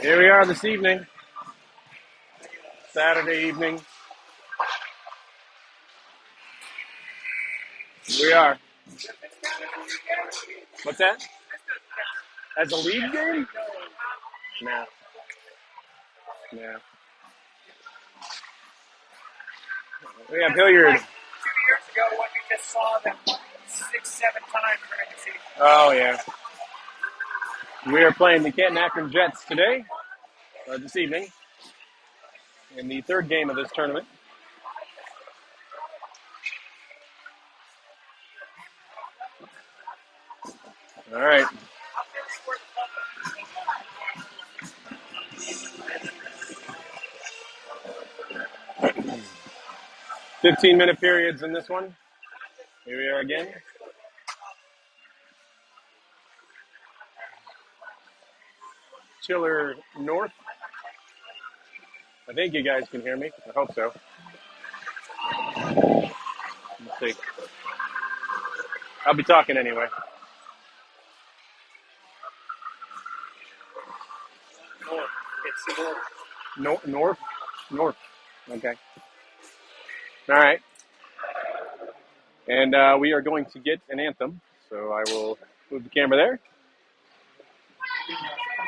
Here we are this evening, Saturday evening. Here we are. What's that? As a league game? Nah, nah. We have Hilliard. Oh, yeah. We are playing the Canton Akron Jets today, this evening, in the third game of this tournament. All right. "15-minute periods in this one. Here we are again. Chiller North. I think you guys can hear me. I hope so. Let's see. I'll be talking anyway. North? North. Okay. All right. And we are going to get an anthem. So I will move the camera there.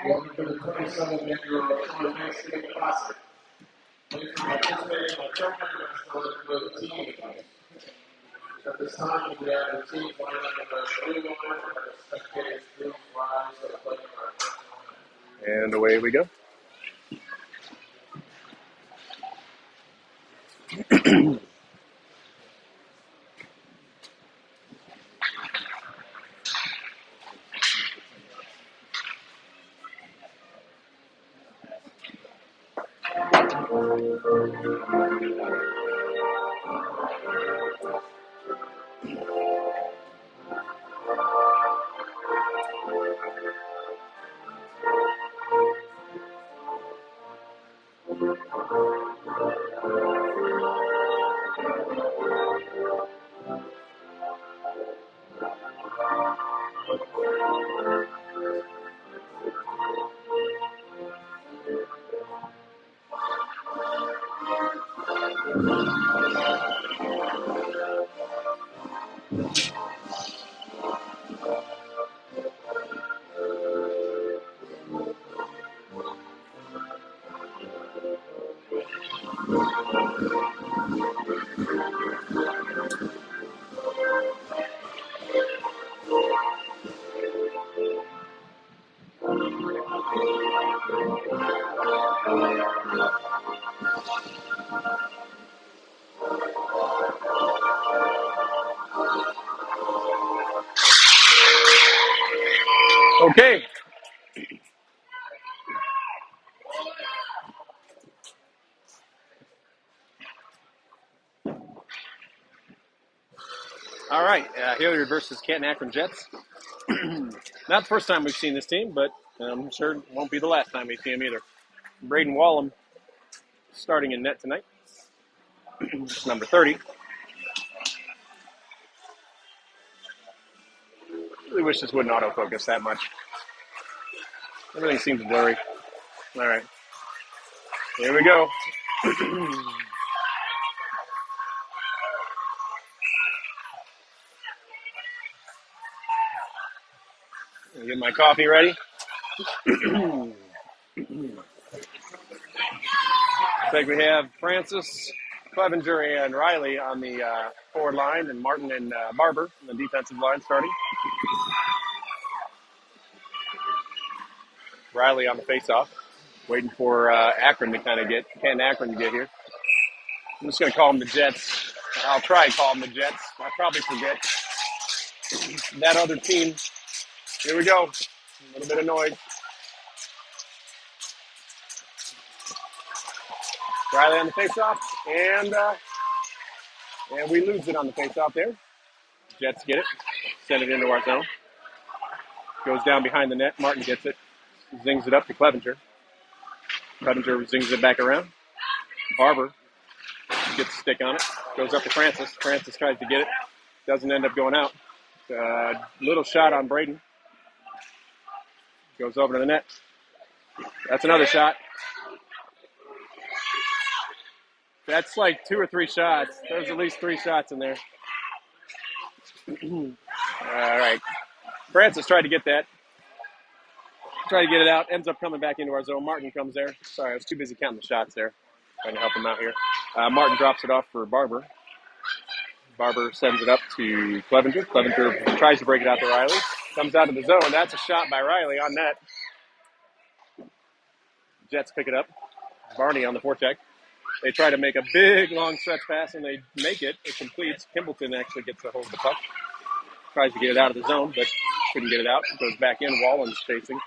Welcome to the 27th annual Thanksgiving Classic. Please participate in the tournament with the team. At this time, we have the team lining up in the blue line and the spectators please rise for the pledge of allegiance. And away we go. Okay. All right. Hilliard versus Canton Akron Jets. Not the first time we've seen this team, but I'm sure it won't be the last time we see them either. Braden Wallum starting in net tonight. Number 30. Really wish this wouldn't autofocus that much. Everything seems blurry. All right. Here we go. Get my coffee ready. Looks like we have Francis, Clevenger, and Riley on the forward line, and Martin and Barber on the defensive line starting. Riley on the faceoff, waiting for Akron to kind of get, Canton Akron to get here. I'm just going to call them the Jets. I'll try and call them the Jets. I'll probably forget. That other team. Here we go. A little bit of noise. Riley on the faceoff, and we lose it on the faceoff there. Jets get it, send it into our zone. Goes down behind the net. Martin gets it, zings it up to Clevenger. Clevenger zings it back around. Barber gets a stick on it. Goes up to Francis. Francis tries to get it. Doesn't end up going out. Little shot on Braden. Goes over to the net. That's another shot. That's like 2 or 3 shots. There's at least 3 shots in there. All right. Francis tried to get that. Tried to get it out. Ends up coming back into our zone. Martin comes there. Sorry, I was too busy counting the shots there. Trying to help him out here. Martin drops it off for Barber. Barber sends it up to Clevenger. Clevenger tries to break it out to Riley. Comes out of the zone. That's a shot by Riley on net. Jets pick it up. Barney on the forecheck. They try to make a big, long stretch pass, and they make it. It completes. Kimbleton actually gets a hold of the puck. Tries to get it out of the zone, but couldn't get it out. It goes back in. Wallen's chasing.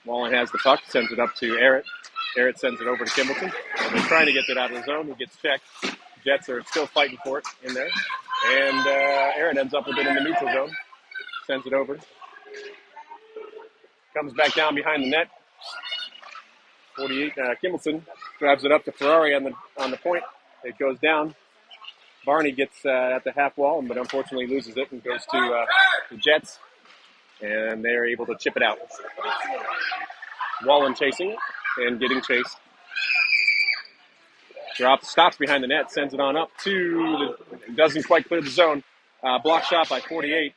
Wallen has the puck, sends it up to Arrett. Arrett sends it over to Kimbleton. And they're trying to get it out of the zone. He gets checked. Jets are still fighting for it in there. And Arrett ends up with it in the neutral zone. Sends it over. Comes back down behind the net. 48, Kimbleton drives it up to Ferrari on the point. It goes down. Barney gets at the half wall, but unfortunately loses it and goes to the Jets. And they're able to chip it out. Wallen chasing it and getting chased. Stops behind the net, sends it on up to doesn't quite clear the zone. Block shot by 48.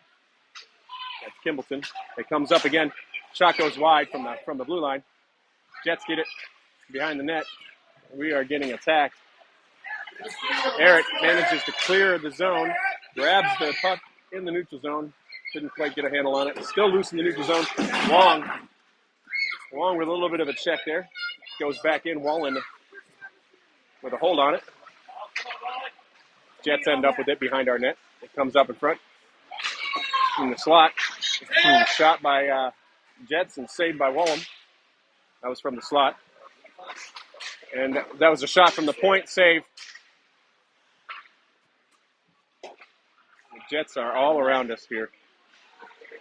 That's Kimbleton. It comes up again. Shot goes wide from the blue line. Jets get it behind the net. We are getting attacked. Eric manages to clear the zone, grabs the puck in the neutral zone. Couldn't quite get a handle on it. Still loose in the neutral zone. Long with a little bit of a check there. Goes back in. Wallen with a hold on it. Jets end up with it behind our net. It comes up in front. In the slot. Shot by Jets and saved by Wallen. That was from the slot. And that was a shot from the point. Save. The Jets are all around us here.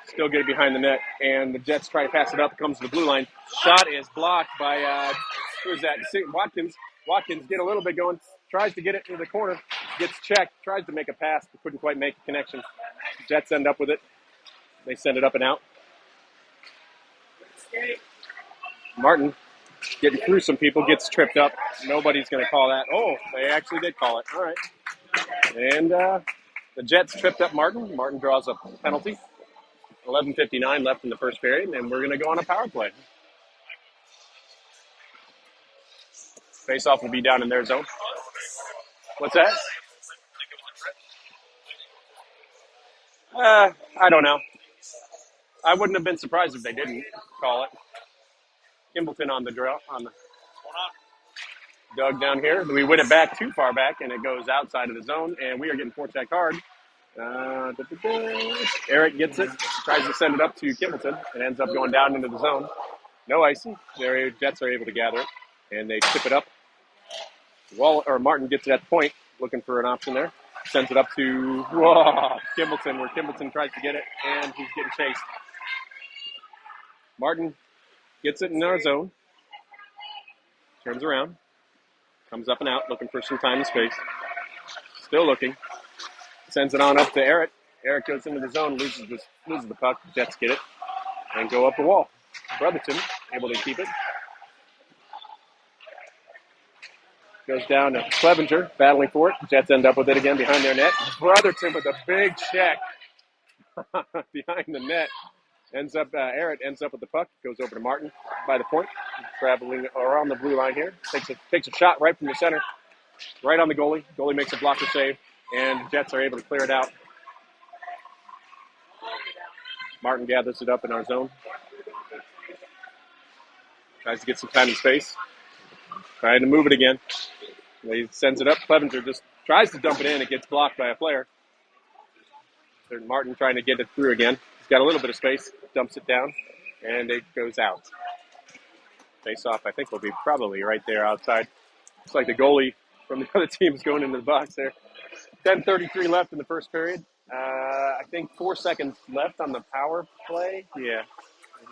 Still get it behind the net. And the Jets try to pass it up. It comes to the blue line. Shot is blocked by, who is that? Watkins. Watkins get a little bit going. Tries to get it into the corner. Gets checked. Tries to make a pass, but couldn't quite make a connection. Jets end up with it. They send it up and out. Martin, getting through some people, gets tripped up. Nobody's going to call that. Oh, they actually did call it. All right. And the Jets tripped up Martin. Martin draws a penalty. 11:59 left in the first period, and we're going to go on a power play. Face-off will be down in their zone. What's that? I don't know. I wouldn't have been surprised if they didn't call it. Kimbleton on the draw. Doug down here. We win it back too far back, and it goes outside of the zone, and we are getting forecheck hard. Eric gets it, tries to send it up to Kimbleton, and ends up going down into the zone. No icing. Their Jets are able to gather it, and they tip it up. Martin gets it at the point, looking for an option there. Sends it up to Kimbleton, where Kimbleton tries to get it, and he's getting chased. Martin gets it in our zone. Turns around. Comes up and out, looking for some time and space. Still looking. Sends it on up to Eric. Eric goes into the zone, loses the puck. Jets get it and go up the wall. Brotherton able to keep it. Goes down to Clevenger, battling for it. Jets end up with it again behind their net. Brotherton with a big check behind the net. Eric ends up with the puck. Goes over to Martin by the point. Traveling around the blue line here. Takes a shot right from the center. Right on the goalie. Goalie makes a blocker save. And the Jets are able to clear it out. Martin gathers it up in our zone. Tries to get some time and space. Trying to move it again. He sends it up. Clevenger just tries to dump it in. It gets blocked by a player. Martin trying to get it through again. He's got a little bit of space. Dumps it down. And it goes out. Face off, I think, will be probably right there outside. Looks like the goalie from the other team is going into the box there. 10:33 left in the first period. I think 4 seconds left on the power play. Yeah.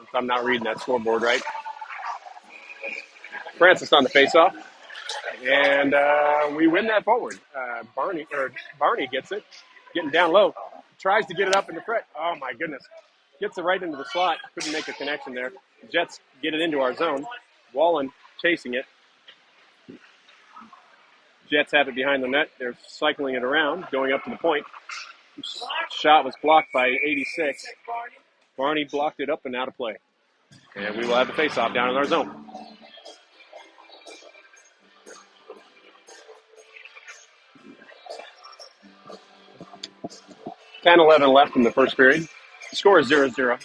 If I'm not reading that scoreboard right. Francis on the face-off. And we win that forward. Barney gets it. Getting down low. Tries to get it up in the front. Oh, my goodness. Gets it right into the slot. Couldn't make a connection there. Jets get it into our zone. Wallen chasing it. Jets have it behind the net. They're cycling it around, going up to the point. Shot was blocked by 86. Barney blocked it up and out of play. And we will have the face-off down in our zone. 10-11 left in the first period. The score is 0-0.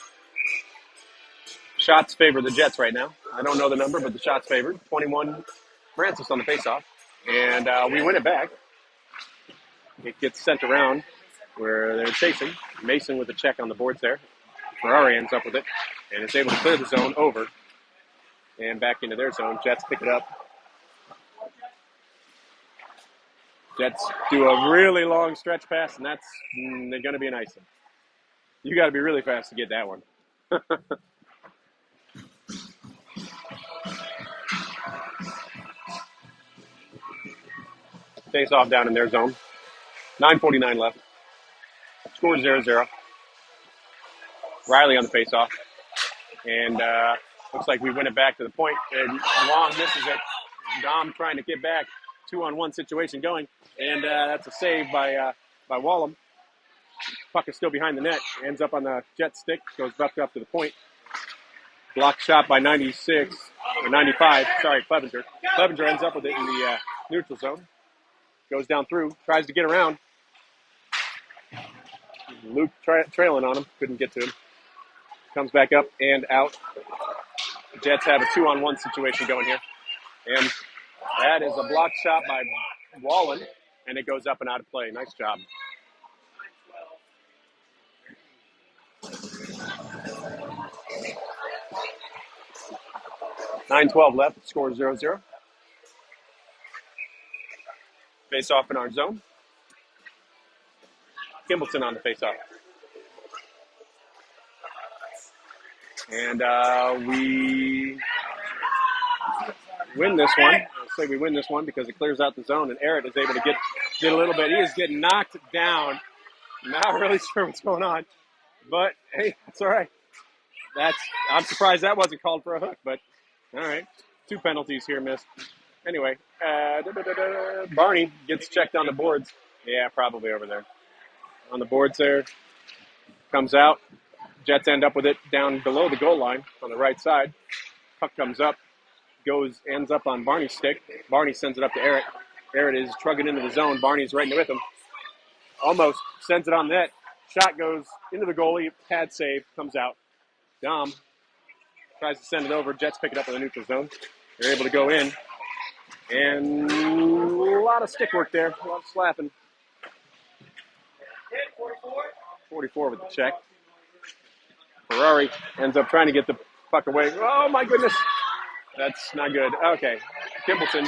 Shots favor the Jets right now. I don't know the number, but the shots favored. 21 Francis on the faceoff. And we win it back. It gets sent around where they're chasing. Mason with a check on the boards there. Ferrari ends up with it and is able to clear the zone over and back into their zone. Jets pick it up. Jets do a really long stretch pass, and they're going to be an icing. You got to be really fast to get that one. Face off down in their zone. 9:49 left. Score 0-0. Riley on the face-off. And looks like we win it back to the point. And Long misses it. Dom trying to get back. 2-on-1 situation going. And that's a save by Wallum. Puck is still behind the net. Ends up on the Jet stick. Goes up to the point. Blocked shot by 96. Or 95. Sorry, Clevenger. Clevenger ends up with it in the neutral zone. Goes down through. Tries to get around. Luke trailing on him. Couldn't get to him. Comes back up and out. The Jets have a 2-on-1 situation going here. And that is a blocked shot by Wallen. And it goes up and out of play. Nice job. $9:12 left. Score 0-0. Face off in our zone. Kimbleton on the face off. And we win this one. I'll say we win this one because it clears out the zone, and Eric is able to get a little bit. He is getting knocked down. Not really sure what's going on, but hey, it's all right. I'm surprised that wasn't called for a hook, but all right. 2 penalties here missed. Anyway, Barney gets checked on the boards. Yeah, probably over there. On the boards there. Comes out. Jets end up with it down below the goal line on the right side. Puck comes up. Ends up on Barney's stick. Barney sends it up to Eric. Eric is trugging into the zone. Barney's right with him. Almost sends it on net. Shot goes into the goalie. Pad save. Comes out. Dom tries to send it over. Jets pick it up in the neutral zone. They're able to go in. And a lot of stick work there. A lot of slapping. 44 with the check. Ferrari ends up trying to get the puck away. Oh, my goodness. That's not good. Okay. Kimbleton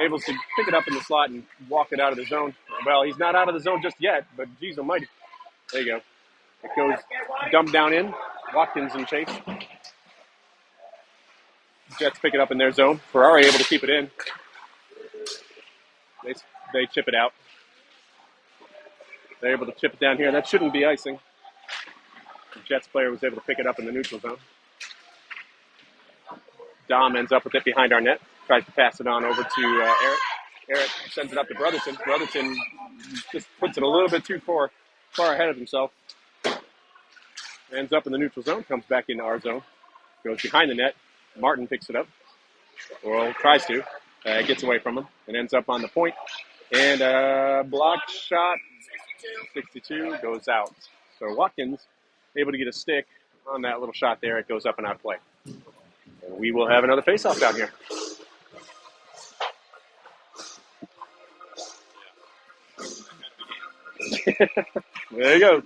able to pick it up in the slot and walk it out of the zone. Well, he's not out of the zone just yet, but geez almighty. There you go. It goes dumped down in. Watkins in chase. Jets pick it up in their zone. Ferrari able to keep it in. They chip it out. They're able to chip it down here. That shouldn't be icing. The Jets player was able to pick it up in the neutral zone. Dom ends up with it behind our net. Tries to pass it on over to Eric. Eric sends it up to Brotherton. Brotherton just puts it a little bit too far ahead of himself. Ends up in the neutral zone. Comes back into our zone. Goes behind the net. Martin picks it up. Or tries to. Gets away from him. And ends up on the point. And blocked shot. 62 goes out. So Watkins able to get a stick on that little shot there. It goes up and out of play. And we will have another face-off down here. There you go.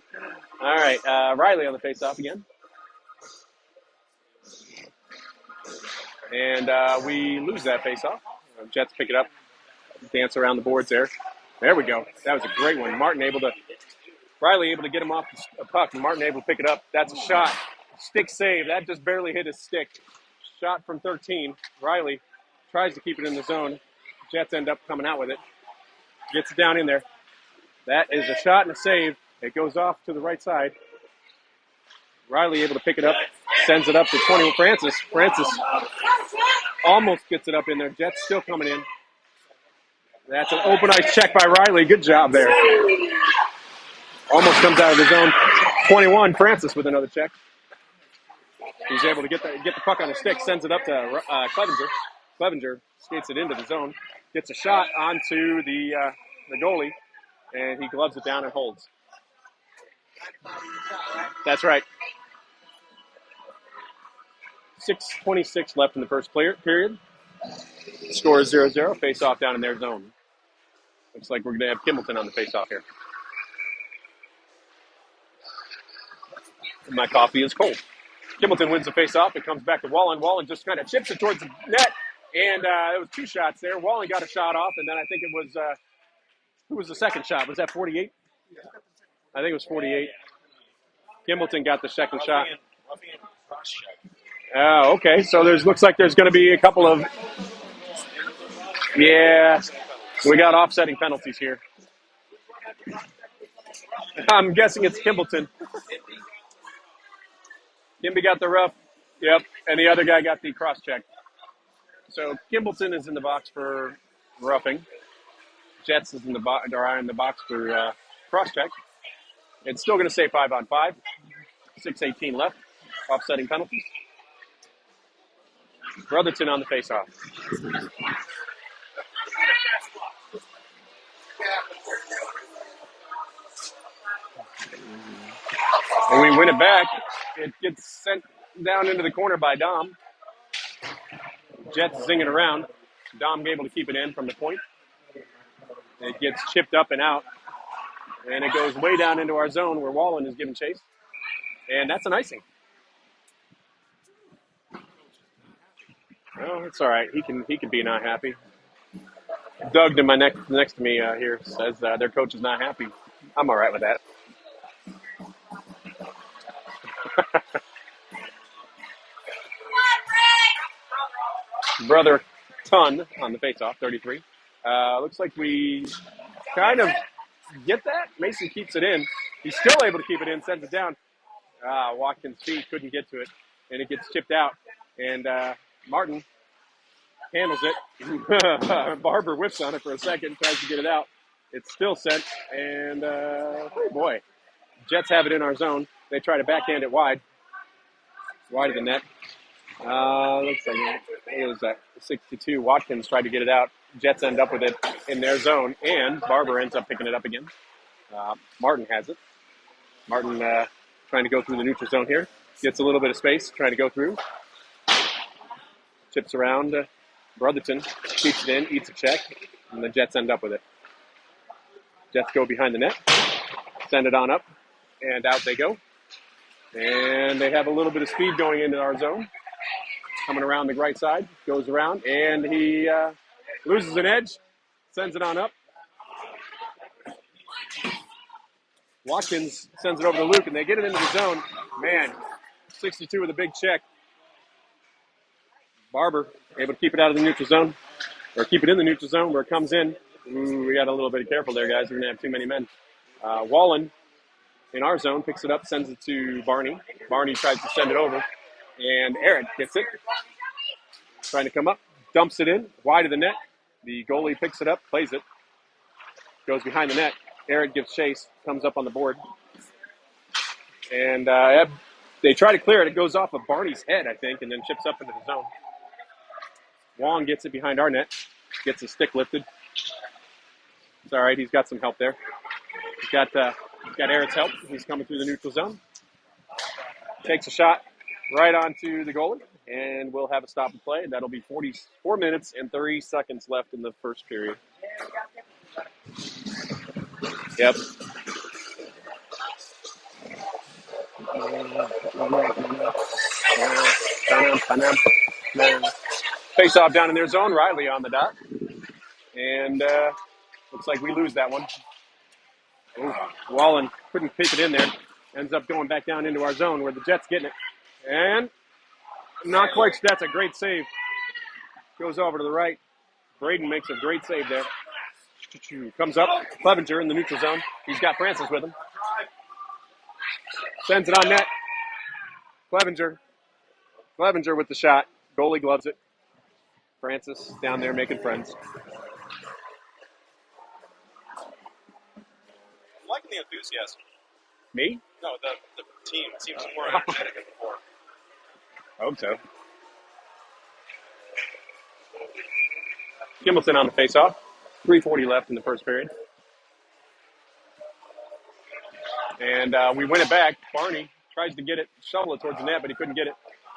All right, Riley on the face-off again. And we lose that face-off. Jets pick it up, dance around the boards there. There we go. That was a great one. Riley able to get him off the puck, and Martin able to pick it up. That's a shot. Stick save. That just barely hit his stick. Shot from 13. Riley tries to keep it in the zone. Jets end up coming out with it. Gets it down in there. That is a shot and a save. It goes off to the right side. Riley able to pick it up. Sends it up to 20 Francis. Francis almost gets it up in there. Jets still coming in. That's an open ice check by Riley. Good job there. Almost comes out of the zone. 21, Francis with another check. He's able to get the puck on the stick, sends it up to Clevenger. Clevenger skates it into the zone, gets a shot onto the goalie, and he gloves it down and holds. That's right. 6:26 left in the first period. Score is 0-0. Face off down in their zone. Looks like we're going to have Kimbleton on the face off here. My coffee is cold. Kimbleton wins the face off. It comes back to Wallen. Wallen just kind of chips it towards the net. And it was 2 shots there. Wallen got a shot off, and then I think it was who was the second shot? Was that 48? I think it was 48. Kimbleton got the second shot. Oh, okay. So looks like there's going to be a couple of we got offsetting penalties here. I'm guessing it's Kimbleton. Kimby got the rough. Yep, and the other guy got the cross check. So Kimbleton is in the box for roughing. Jets is in the box for cross check. It's still going to say 5-on-5. 6:18 left. Offsetting penalties. Brotherton on the face-off. When we win it back, it gets sent down into the corner by Dom. Jets zinging around. Dom able to keep it in from the point. It gets chipped up and out. And it goes way down into our zone where Wallen is giving chase. And that's an icing. Oh, it's all right. He can be not happy. Doug to my next to me here says their coach is not happy. I'm all right with that. Brother Ton on the faceoff, 33. Looks like we kind of get that. Mason keeps it in. He's still able to keep it in, sends it down. Watkins' feet couldn't get to it, and it gets chipped out. And Martin handles it. Barber whiffs on it for a second, tries to get it out. It's still sent, and oh boy. Jets have it in our zone. They try to backhand it wide of the net. Looks like it was 62. Watkins tried to get it out. Jets end up with it in their zone, and Barber ends up picking it up again. Martin has it. Martin trying to go through the neutral zone here. Gets a little bit of space, trying to go through. Chips around. Brotherton keeps it in, eats a check, and the Jets end up with it. Jets go behind the net, send it on up, and out they go. And they have a little bit of speed going into our zone. Coming around the right side, goes around, and he loses an edge, sends it on up. Watkins sends it over to Luke, and they get it into the zone. Man, 62 with a big check. Barber able to keep it out of the neutral zone, or keep it in the neutral zone where it comes in. Ooh, we got a little bit careful there, guys. We're going to have too many men. Wallen, in our zone, picks it up, sends it to Barney. Barney tries to send it over, and Eric gets it. Trying to come up, dumps it in, wide of the net. The goalie picks it up, plays it. Goes behind the net. Eric gives chase, comes up on the board. And they try to clear it. It goes off of Barney's head, I think, and then chips up into the zone. Wong gets it behind our net, gets his stick lifted. It's all right. He's got some help there. He's got Eric's help. He's coming through the neutral zone. Takes a shot right onto the goalie, and we'll have a stop and play. That'll be 44 minutes and 3 seconds left in the first period. Yep. Face off down in their zone. Riley on the dot. And looks like we lose that one. Ooh, Wallen couldn't keep it in there. Ends up going back down into our zone where the Jets getting it. And not quite. That's a great save. Goes over to the right. Braden makes a great save there. Comes up. Clevenger in the neutral zone. He's got Francis with him. Sends it on net. Clevenger with the shot. Goalie gloves it. Francis down there making friends. I'm liking the enthusiasm. Me? No, the team seems more energetic than before. I hope so. Kimbleton on the face-off. 3:40 left in the first period. And we win it back. Barney tries to get it, shovel it towards the net, but he couldn't get it.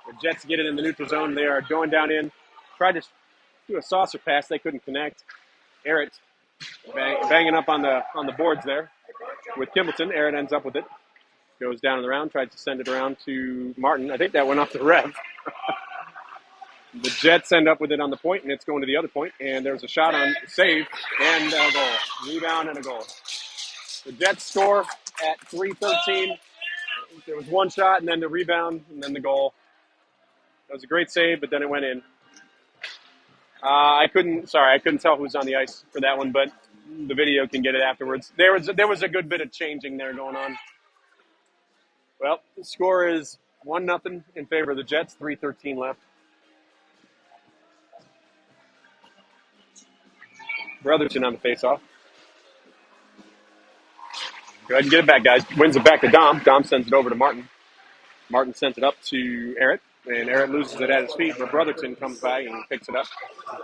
The Jets get it in the neutral zone. They are going down in. Tried to do a saucer pass. They couldn't connect. Errett banging up on the boards there with Kimbleton. Errett ends up with it. Goes down in the round. Tries to send it around to Martin. I think that went off the ref. The Jets end up with it on the point, and it's going to the other point. And there's a shot on save and a goal. Rebound and a goal. The Jets score at 3:13. There was one shot, and then the rebound, and then the goal. That was a great save, but then it went in. I couldn't tell who was on the ice for that one, but the video can get it afterwards. There was a good bit of changing there going on. Well, the score is 1-0 in favor of the Jets. 3:13 left. Brotherton on the faceoff. Go ahead and get it back, guys. Wins it back to Dom. Dom sends it over to Martin. Martin sends it up to Errett, and Errett loses it at his feet, but Brotherton comes by and picks it up,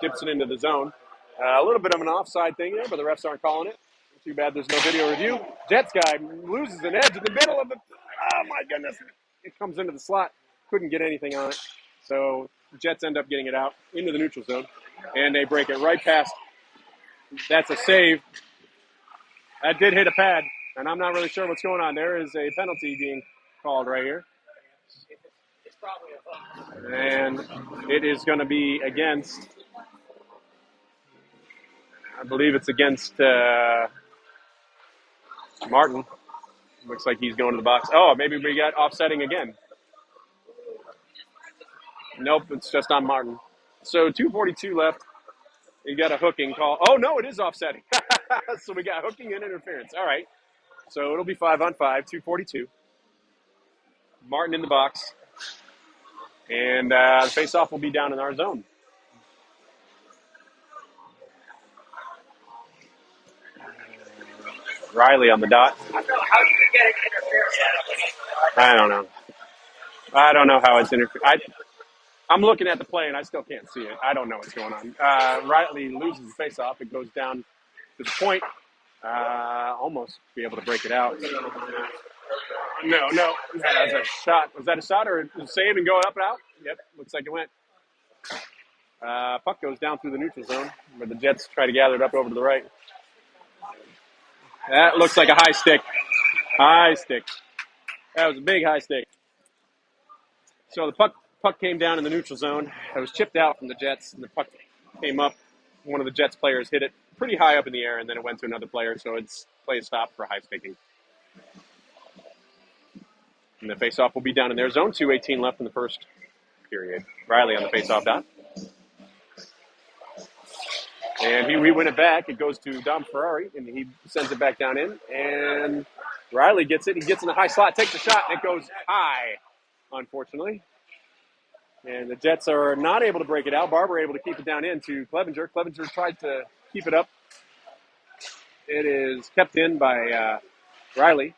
dips it into the zone. A little bit of an offside thing there, but the refs aren't calling it. Too bad there's no video review. Jets guy loses an edge in the middle of the... Oh, my goodness. It comes into the slot. Couldn't get anything on it. So the Jets end up getting it out into the neutral zone, and they break it right past. That's a save. That did hit a pad, and I'm not really sure what's going on. There is a penalty being called right here. And it is going to be against, I believe it's against Martin. Looks like he's going to the box. Oh, maybe we got offsetting again. Nope, it's just on Martin. So 2:42 left. You got a hooking call. Oh, no, it is offsetting. So we got hooking and interference. All right. So it'll be 5-on-5, 2:42. Martin in the box. And the face-off will be down in our zone. Riley on the dot. How do you get an interference? I don't know. I don't know how it's interfered. I'm looking at the play, and I still can't see it. I don't know what's going on. Riley loses the face-off. It goes down to the point. Almost be able to break it out. No. That was a shot. Was that a shot or a save and go up and out? Yep, looks like it went. Puck goes down through the neutral zone, where the Jets try to gather it up over to the right. That looks like a high stick. High stick. That was a big high stick. So the puck came down in the neutral zone. It was chipped out from the Jets, and the puck came up. One of the Jets players hit it pretty high up in the air, and then it went to another player, so it's play stop for high sticking. And the faceoff will be down in their zone. 2:18 left in the first period. Riley on the faceoff dot. And we win it back. It goes to Dom Ferrari, and he sends it back down in. And Riley gets it. He gets in the high slot, takes a shot, and it goes high, unfortunately. And the Jets are not able to break it out. Barber able to keep it down in to Clevenger. Clevenger tried to keep it up. It is kept in by Riley.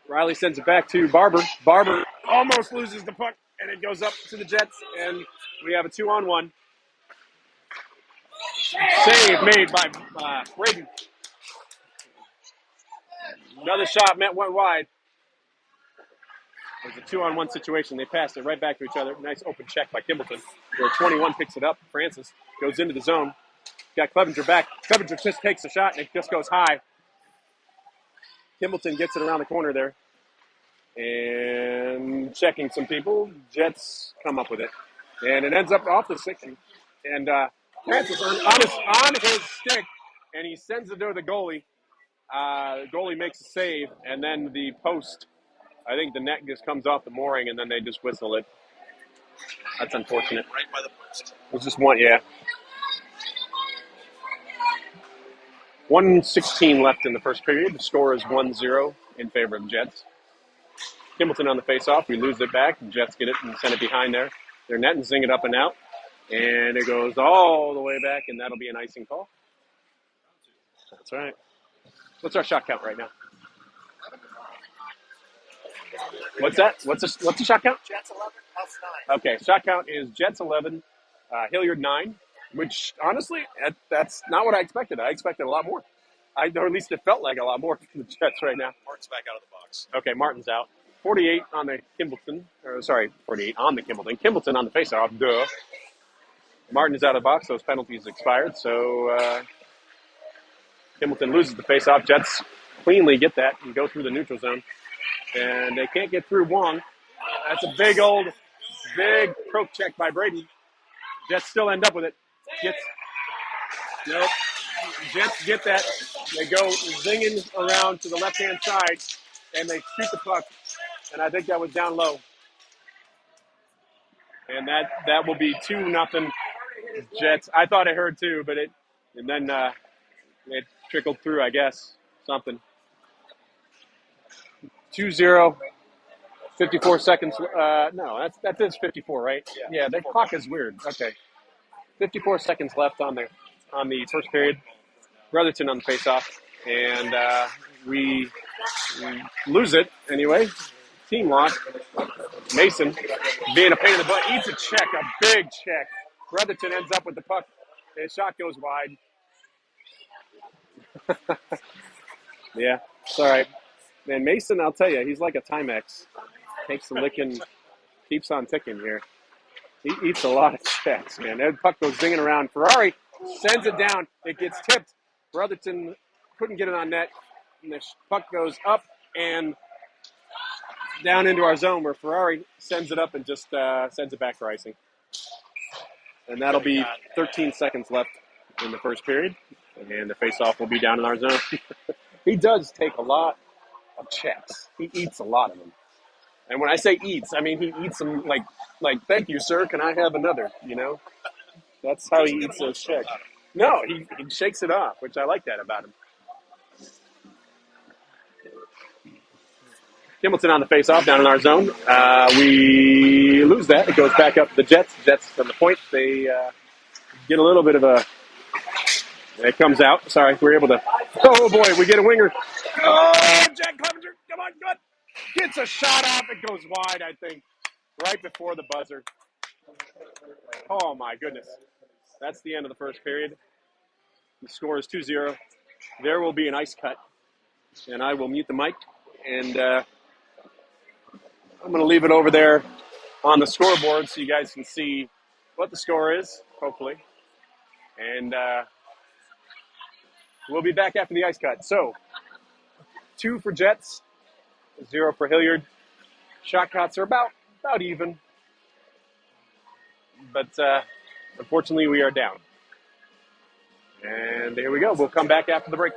Riley sends it back to Barber. Barber almost loses the puck, and it goes up to the Jets, and we have a 2-on-1. Save made by Braden. Another shot went wide. It was a 2-on-1 situation. They passed it right back to each other. Nice open check by Kimbleton, where 21 picks it up. Francis goes into the zone. Got Clevenger back. Clevenger just takes a shot, and it just goes high. Kimbleton gets it around the corner there. And checking some people. Jets come up with it. And it ends up off the 60. And Francis on his stick, and he sends it to the goalie. The goalie makes a save, and then the post, I think the net just comes off the mooring, and then they just whistle it. That's unfortunate. Right by the post. It was just one, yeah. 1:16 left in the first period. The score is 1-0 in favor of Jets. Kimbleton on the face-off. We lose it back. The Jets get it and send it behind their net and zing it up and out. And it goes all the way back, and that'll be an icing call. That's right. What's our shot count right now? What's that? What's the shot count? Jets 11, us 9. Okay, shot count is Jets 11, Hilliard 9, which honestly, that's not what I expected. I expected a lot more. or at least it felt like a lot more from the Jets right now. Martin's back out of the box. Okay, Martin's out. 48 on the Kimbleton. Or sorry, 48 on the Kimbleton. Kimbleton on the faceoff. Duh. Martin is out of the box. Those penalties expired. So Kimbleton loses the faceoff. Jets cleanly get that and go through the neutral zone. And they can't get through Wong. That's a big probe check by Brady. Jets still end up with it. Nope. Jets get that. They go zinging around to the left-hand side, and they shoot the puck. And I think that was down low. And that will be 2-0 Jets. I thought I heard two, but it trickled through, I guess, something. 2-0, 54 seconds. No, that is 54, right? Yeah, the clock is weird. Okay. 54 seconds left on the first period. Brotherton on the faceoff, and we lose it anyway. Team loss. Mason, being a pain in the butt, eats a check, a big check. Brotherton ends up with the puck. His shot goes wide. Yeah, it's all right. Man, Mason, I'll tell you, he's like a Timex. Takes the licking, keeps on ticking here. He eats a lot of checks, man. That puck goes zinging around. Ferrari sends it down. It gets tipped. Brotherton couldn't get it on net. And the puck goes up and down into our zone where Ferrari sends it up and just sends it back for icing. And that'll be 13 seconds left in the first period. And the faceoff will be down in our zone. He does take a lot of checks. He eats a lot of them. And when I say eats, I mean he eats them like thank you, sir, can I have another, you know? That's how he eats those checks. No, he shakes it off, which I like that about him. Kimbleton on the face-off down in our zone. We lose that. It goes back up to the Jets. Jets from the point. They get a little bit of a... It comes out. Sorry, we're able to... Oh, boy, we get a winger. Oh, Jack Clevenger. Come on, good. Gets a shot off. It goes wide, I think, right before the buzzer. Oh, my goodness. That's the end of the first period. The score is 2-0. There will be an ice cut, and I will mute the mic, and I'm going to leave it over there on the scoreboard so you guys can see what the score is, hopefully. And we'll be back after the ice cut. So, 2 for Jets, 0 for Hilliard. Shot cots are about even. But unfortunately, we are down. And here we go. We'll come back after the break.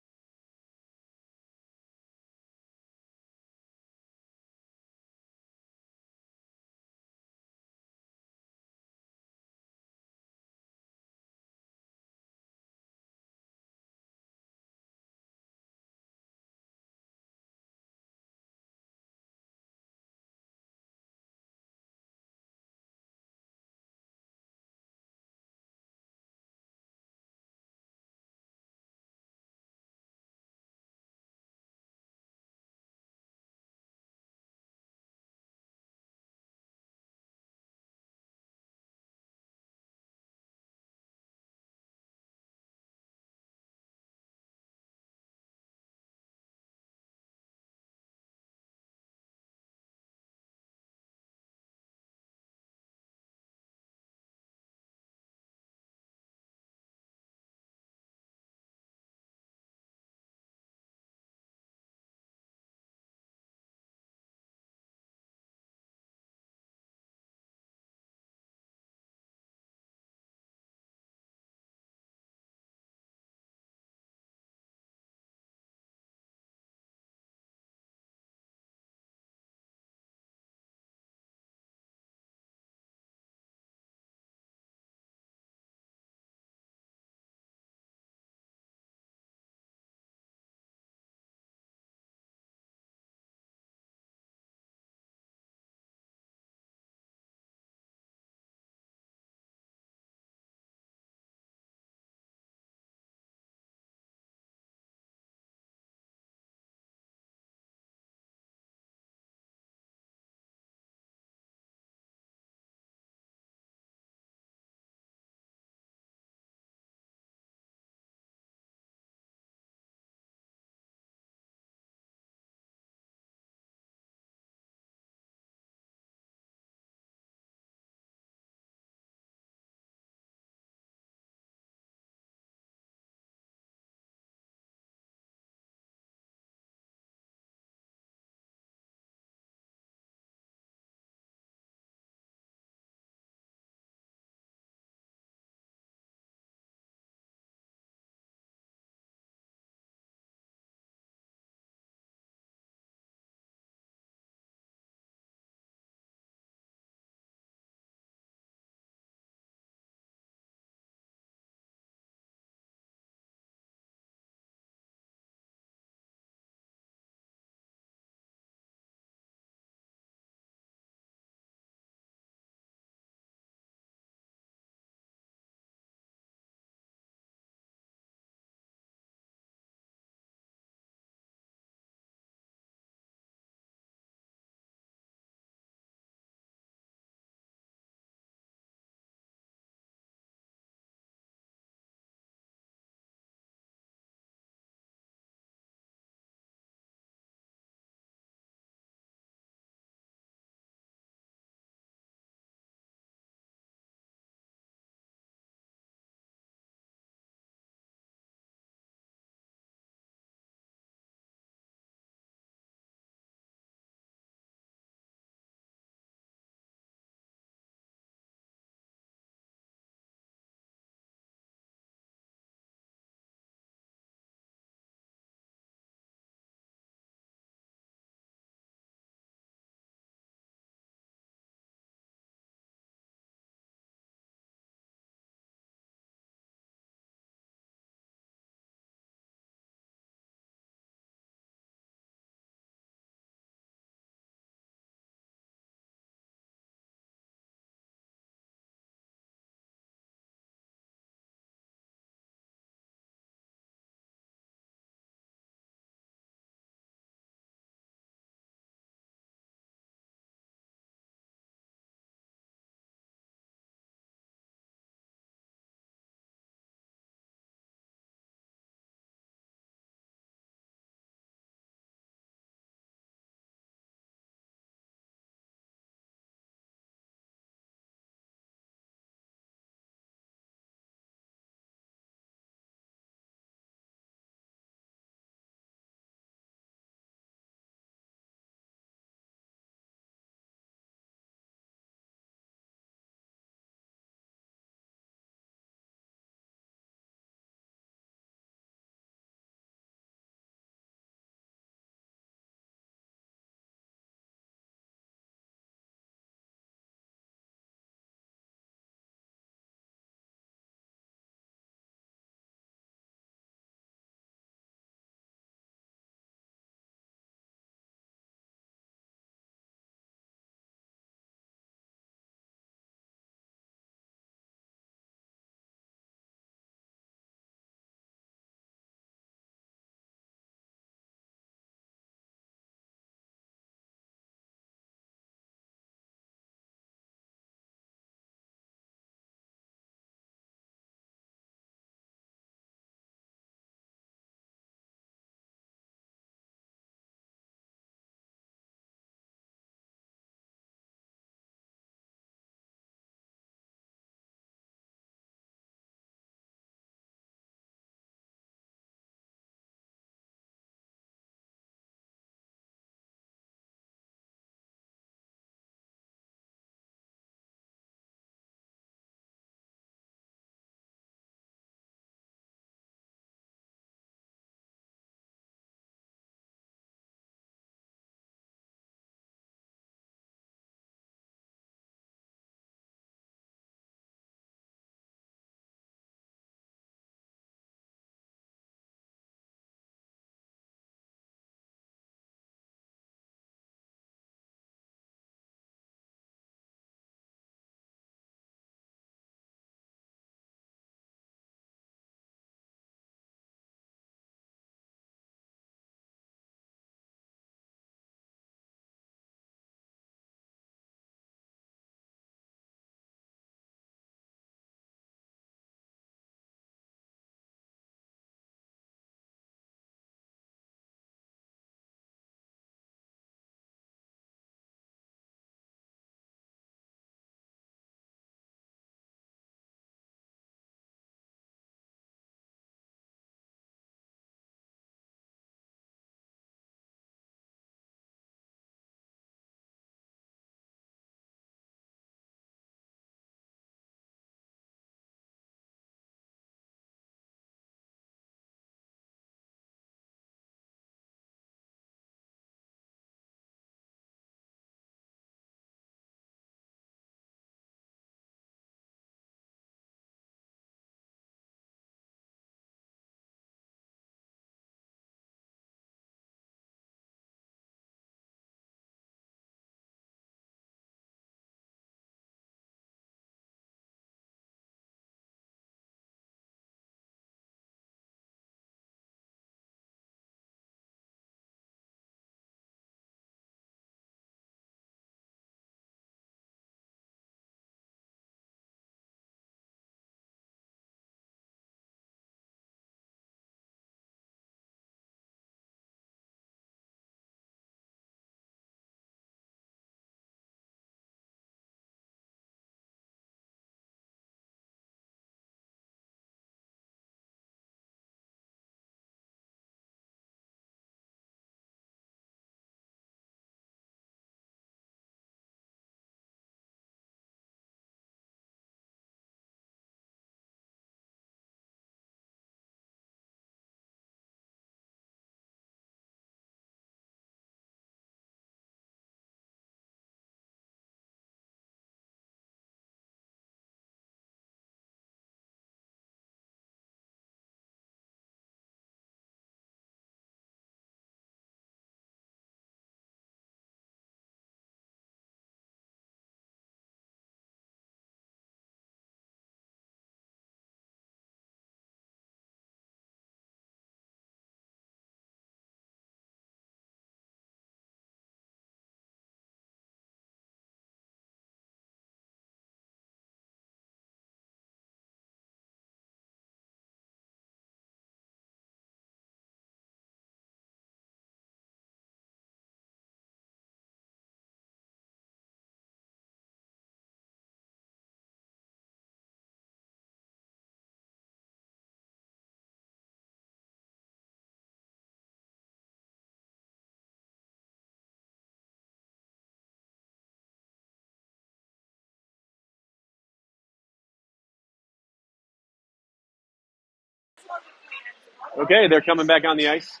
Okay, they're coming back on the ice,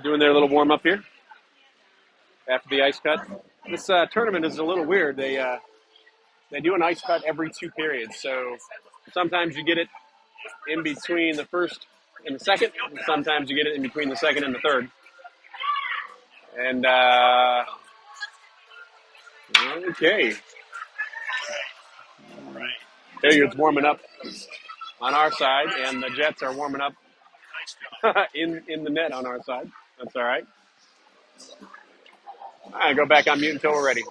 doing their little warm up here after the ice cut. This tournament is a little weird. They do an ice cut every 2 periods, so sometimes you get it in between the first and the second, and sometimes you get it in between the second and the third. And okay, Hilliard's warming up on our side, and the Jets are warming up in the net on our side. That's all right. All right, go back on mute until we're ready.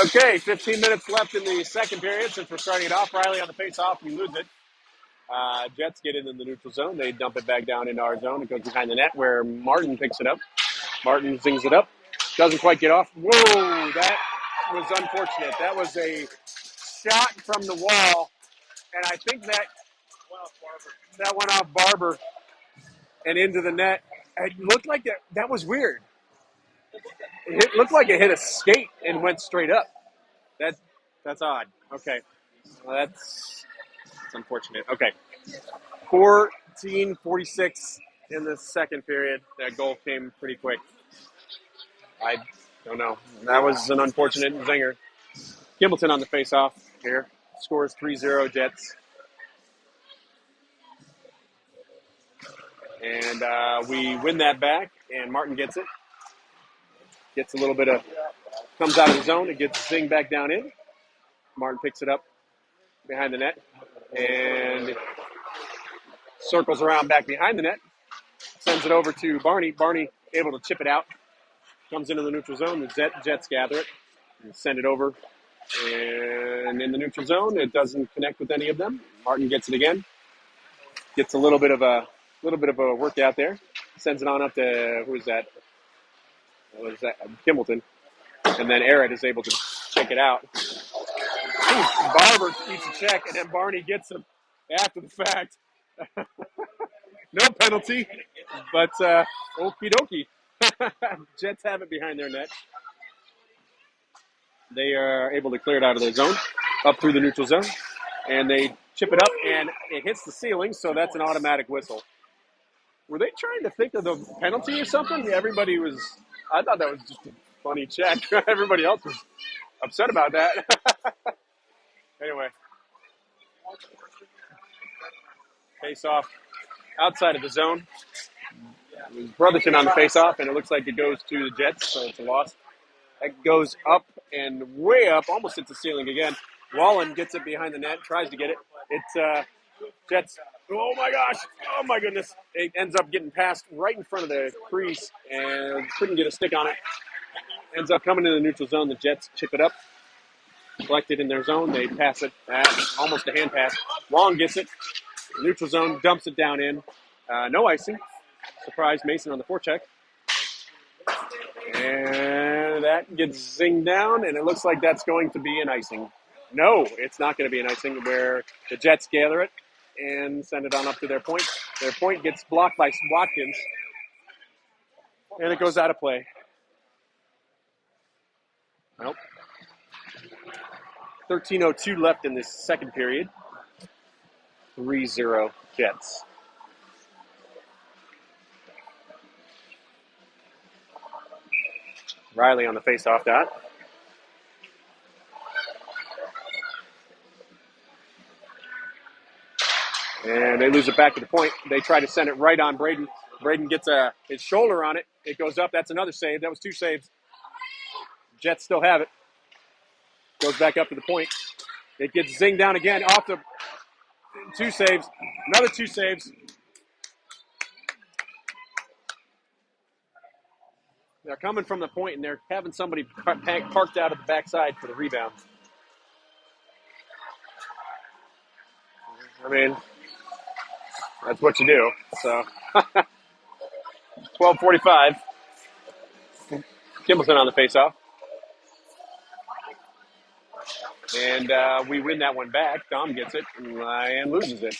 Okay, 15 minutes left in the second period since we're starting it off. Riley on the face-off, we lose it. Jets get it in the neutral zone. They dump it back down into our zone. It goes behind the net where Martin picks it up. Martin zings it up. Doesn't quite get off. Whoa, that was unfortunate. That was a shot from the wall, and I think that went off Barber and into the net. It looked like that was weird. It looked like it hit a skate and went straight up. That's odd. Okay. Well, that's unfortunate. Okay. 14:46 in the second period. That goal came pretty quick. I don't know. That was an unfortunate zinger. Gimbleton on the face-off here. Scores 3-0 Jets. And we win that back, and Martin gets it. Gets a little bit of, comes out of the zone. It gets zinged back down in. Martin picks it up behind the net and circles around back behind the net. Sends it over to Barney. Barney able to chip it out. Comes into the neutral zone. The Jets gather it and send it over. And in the neutral zone, it doesn't connect with any of them. Martin gets it again. Gets a little bit of a workout there. Sends it on up to who is that? What is that? Kimbleton. And then Arrett is able to check it out. Barber eats a check, and then Barney gets him after the fact. No penalty, but okie dokie. Jets have it behind their net. They are able to clear it out of their zone, up through the neutral zone, and they chip it up, and it hits the ceiling, so that's an automatic whistle. Were they trying to think of the penalty or something? Everybody was, I thought that was just a funny check. Everybody else was upset about that. Anyway, face off outside of the zone. It was Brotherton on the face-off, and it looks like it goes to the Jets, so it's a loss. It goes up and way up, almost hits the ceiling again. Wallen gets it behind the net, tries to get it. It's Jets. Oh, my gosh. Oh, my goodness. It ends up getting passed right in front of the crease and couldn't get a stick on it. Ends up coming in the neutral zone. The Jets chip it up, collect it in their zone. They pass it, almost a hand pass. Long gets it. Neutral zone, dumps it down in. No icing. Surprise Mason on the forecheck. And that gets zinged down, and it looks like that's going to be an icing. No, it's not going to be an icing where the Jets gather it and send it on up to their point. Their point gets blocked by Watkins, and it goes out of play. Nope. 13:02 left in this second period. 3-0. Jets. Riley on the face-off dot. And they lose it back to the point. They try to send it right on Braden. Braden gets his shoulder on it. It goes up. That's another save. That was 2 saves. Jets still have it. Goes back up to the point. It gets zinged down again off the 2 saves. Another 2 saves. They're coming from the point, and they're having somebody parked out of the backside for the rebound. I mean, that's what you do. So, 12:45. Kimballton on the faceoff. And we win that one back. Dom gets it and loses it.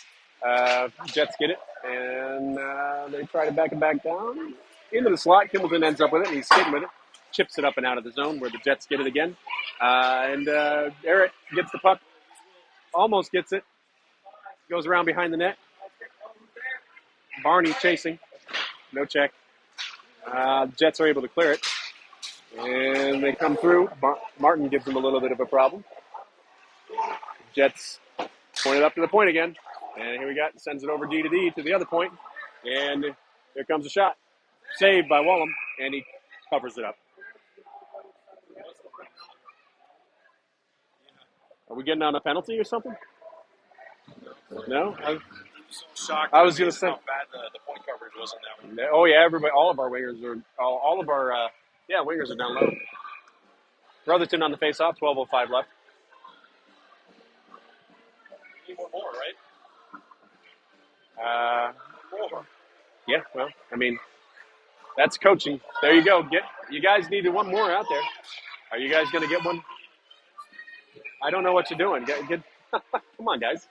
Jets get it, and they try to back it back down into the slot. Kimballton ends up with it, and he's skating with it. Chips it up and out of the zone where the Jets get it again. And Eric gets the puck. Almost gets it. Goes around behind the net. Barney chasing. No check. Jets are able to clear it. And they come through. Martin gives them a little bit of a problem. Jets point it up to the point again. And here we got, sends it over D to D to the other point. And here comes a shot. Saved by Wallum. And he covers it up. Are we getting on a penalty or something? No? I'm so shocked. I was going to say. How bad the point coverage was in that one. Oh, yeah, everybody, all of our wingers are, wingers are down low. Brotherton on the face-off, 12:05 left. Need one more, right? More. Yeah, well, I mean, that's coaching. There you go. You guys needed one more out there. Are you guys going to get one? I don't know what you're doing. Come on, guys.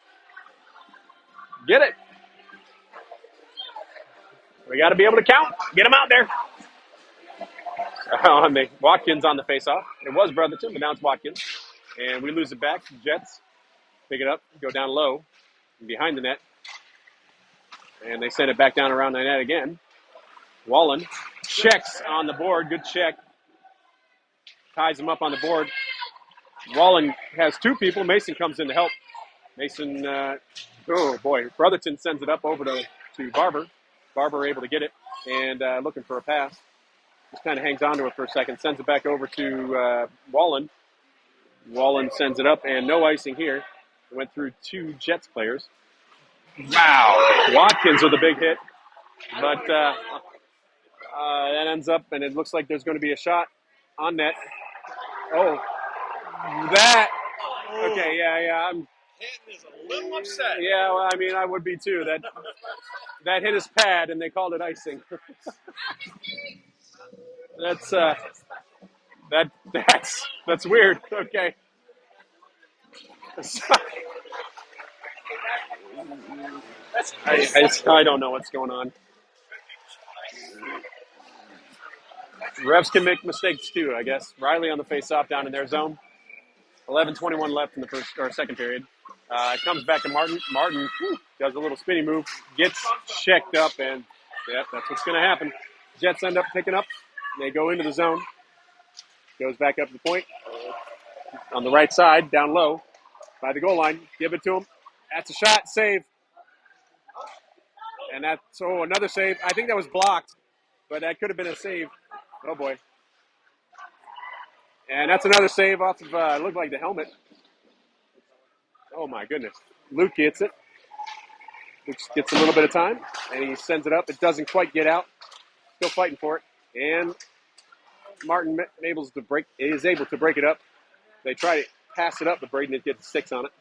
Get it. We got to be able to count. Get them out there. Watkins on the face-off. It was Brotherton, but now it's Watkins. And we lose it back. Jets pick it up, go down low, behind the net. And they send it back down around the net again. Wallen checks on the board. Good check. Ties him up on the board. Wallen has 2 people. Mason comes in to help. Mason, Brotherton sends it up over to Barber. Barber able to get it and looking for a pass. Just kind of hangs on to it for a second. Sends it back over to Wallen. Wallen sends it up and no icing here. It went through 2 Jets players. Wow. Watkins with a big hit. But that ends up, and it looks like there's going to be a shot on net. Oh, that. Okay, yeah. Canton is a little upset. Yeah, well, I mean, I would be too. That hit his pad, and they called it icing. That's weird. Okay. I don't know what's going on. Refs can make mistakes too, I guess. Riley on the face-off down in their zone. 11:21 left in the second period. Comes back to Martin. Martin does a little spinny move, gets checked up, and that's what's going to happen. Jets end up picking up. They go into the zone. Goes back up to the point. On the right side, down low, by the goal line. Give it to him. That's a shot. Save. And that's, another save. I think that was blocked, but that could have been a save. Oh, boy. And that's another save off of, it looked like the helmet. Oh, my goodness. Luke gets it. Luke gets a little bit of time, and he sends it up. It doesn't quite get out. Still fighting for it. And Martin is able to break it up. They try to pass it up, but Braden gets 6 on it.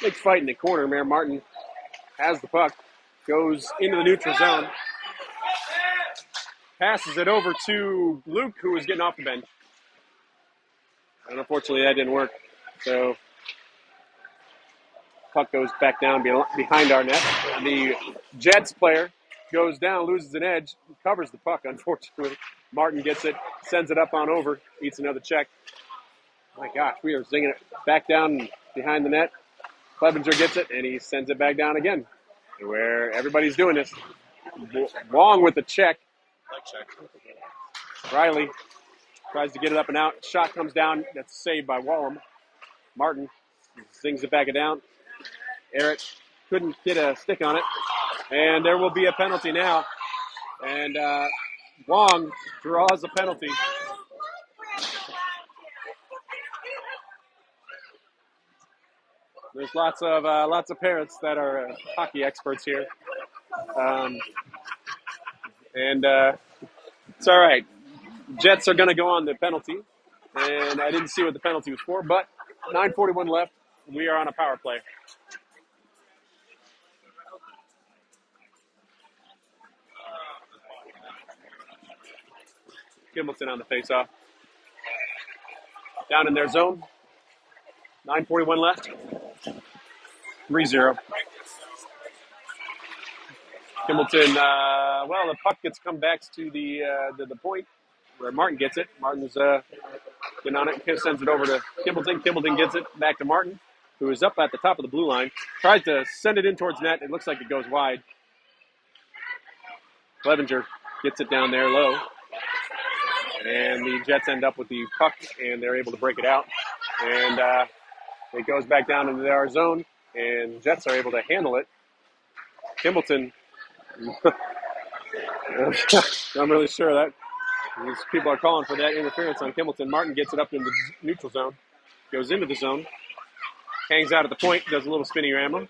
Big fight in the corner. Mayor Martin has the puck. Goes into the neutral zone. Passes it over to Luke, who was getting off the bench. And unfortunately, that didn't work. So, puck goes back down behind our net. The Jets player goes down, loses an edge, covers the puck, unfortunately. Martin gets it, sends it up on over, eats another check. My gosh, we are zinging it back down behind the net. Clevenger gets it, and he sends it back down again, where everybody's doing this. Wong with the check. Leg check. Riley tries to get it up and out. Shot comes down. That's saved by Wallum. Martin zings it back down. Eric couldn't get a stick on it. And there will be a penalty now. And Wong draws a penalty. There's lots of parents that are hockey experts here. And it's all right. Jets are going to go on the penalty. And I didn't see what the penalty was for, but 9:41 left. We are on a power play. Gimbleton on the faceoff. Down in their zone. 9:41 left. 3-0. Gimbleton, well, the puck gets come back to the point where Martin gets it. Martin's getting on it. Sends it over to Gimbleton. Gimbleton gets it back to Martin, who is up at the top of the blue line. Tries to send it in towards net. It looks like it goes wide. Clevenger gets it down there low. And the Jets end up with the puck, and they're able to break it out. And it goes back down into our zone, and Jets are able to handle it. Gimbleton, I'm really sure that these people are calling for that interference on Gimbleton. Martin gets it up in the neutral zone, goes into the zone, hangs out at the point, does a little spinny rammer,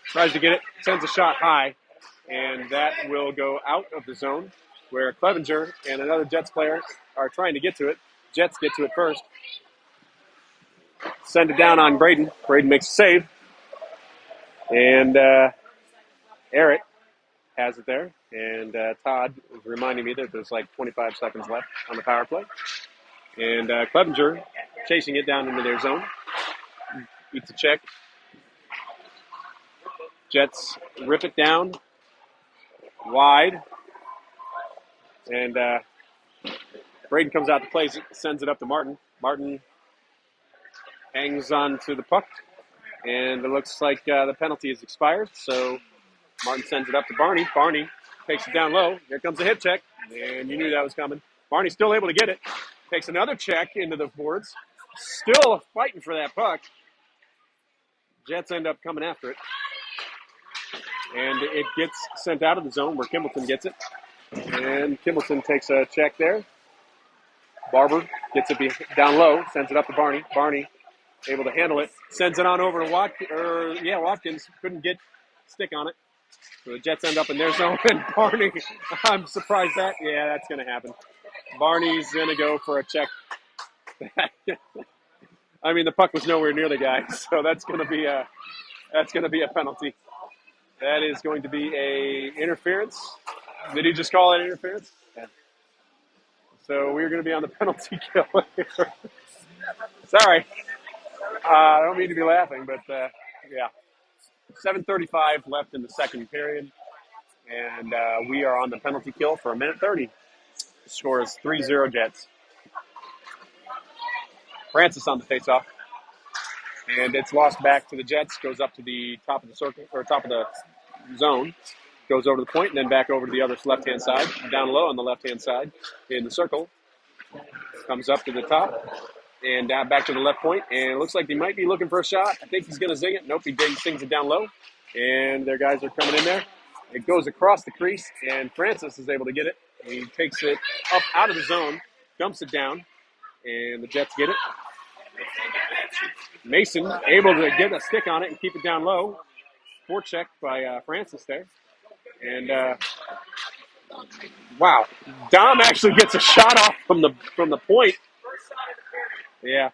tries to get it, sends a shot high, and that will go out of the zone, where Clevenger and another Jets player are trying to get to it. Jets get to it first. Send it down on Braden. Braden makes a save. And Eric has it there. And Todd is reminding me that there's like 25 seconds left on the power play. And Clevenger chasing it down into their zone. Eats a check. Jets rip it down. Wide. And Braden comes out to play, sends it up to Martin. Martin hangs on to the puck, and it looks like the penalty has expired. So Martin sends it up to Barney. Barney takes it down low. Here comes the hip check, and you knew that was coming. Barney's still able to get it. Takes another check into the boards. Still fighting for that puck. Jets end up coming after it. And it gets sent out of the zone where Gimbleton gets it. And Gimbleton takes a check there. Barber gets it down low, sends it up to Barney. Barney able to handle it, sends it on over to Watkins. Watkins couldn't get stick on it. So the Jets end up in their zone, and Barney, I'm surprised that's going to happen. Barney's going to go for a check. I mean, the puck was nowhere near the guy, so that's going to be a penalty. That is going to be a interference. Did he just call it interference? Yeah. So we're going to be on the penalty kill here. Sorry. I don't mean to be laughing, but yeah. 7:35 left in the second period, and we are on the penalty kill for 1:30. The score is 3-0 Jets. Francis on the faceoff, and it's lost back to the Jets. Goes up to the top of the circle, or top of the zone. Goes over to the point, and then back over to the other left-hand side. Down low on the left-hand side in the circle. Comes up to the top. And down back to the left point, and it looks like they might be looking for a shot. I think he's going to zing it. Nope, he sings it down low, and their guys are coming in there. It goes across the crease, and Francis is able to get it. He takes it up out of the zone, dumps it down, and the Jets get it. Mason able to get a stick on it and keep it down low. Forecheck by Francis there. And wow, Dom actually gets a shot off from the point. Yeah,